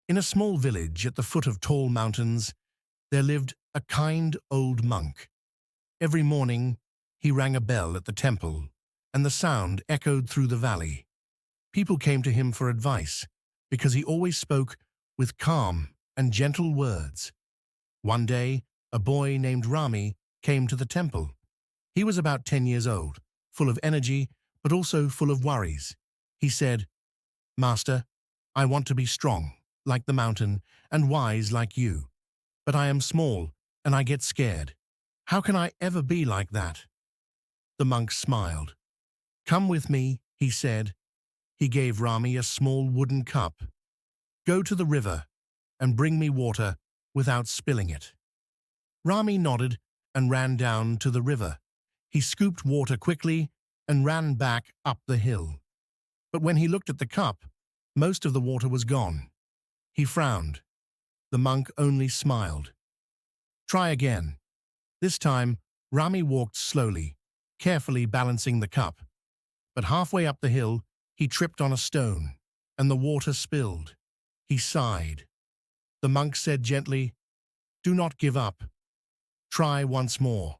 In a small village at the foot of tall mountains, there lived a kind old monk. Every morning, he rang a bell at the temple, and the sound echoed through the valley. People came to him for advice, because he always spoke with calm and gentle words. One day, a boy named Rami came to the temple. He was about 10 years old, full of energy, but also full of worries. He said, "Master, I want to be strong, like the mountain, and wise like you. But I am small, and I get scared. How can I ever be like that?" The monk smiled. "Come with me," he said. He gave Rami a small wooden cup. "Go to the river and bring me water without spilling it." Rami nodded and ran down to the river. He scooped water quickly and ran back up the hill. But when he looked at the cup, most of the water was gone. He frowned. The monk only smiled. "Try again." This time, Rami walked slowly, carefully balancing the cup. But halfway up the hill, he tripped on a stone, and the water spilled. He sighed. The monk said gently, "Do not give up. Try once more."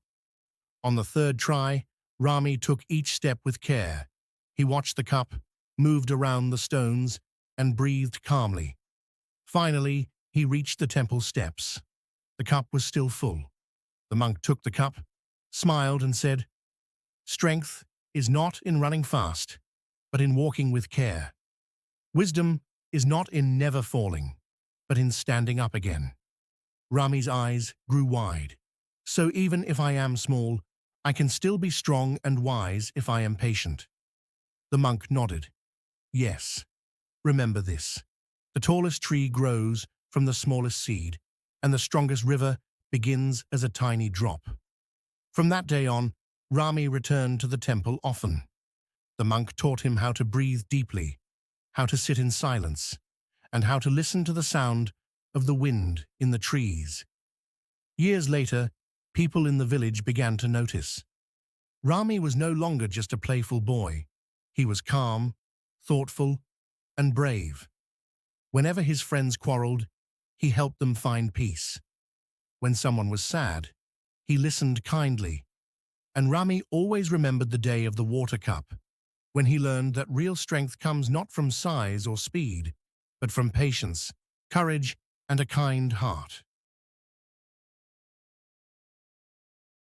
On the third try, Rami took each step with care. He watched the cup, moved around the stones, and breathed calmly. Finally, he reached the temple steps. The cup was still full. The monk took the cup, smiled, and said, "Strength is not in running fast, but in walking with care. Wisdom is not in never falling, but in standing up again." Rami's eyes grew wide. "So even if I am small, I can still be strong and wise if I am patient." The monk nodded. "Yes, remember this. The tallest tree grows from the smallest seed, and the strongest river begins as a tiny drop." From that day on, Rami returned to the temple often. The monk taught him how to breathe deeply, how to sit in silence, and how to listen to the sound of the wind in the trees. Years later, people in the village began to notice. Rami was no longer just a playful boy. He was calm, thoughtful, and brave. Whenever his friends quarreled, he helped them find peace. When someone was sad, he listened kindly. And Rami always remembered the day of the water cup, when he learned that real strength comes not from size or speed, but from patience, courage, and a kind heart.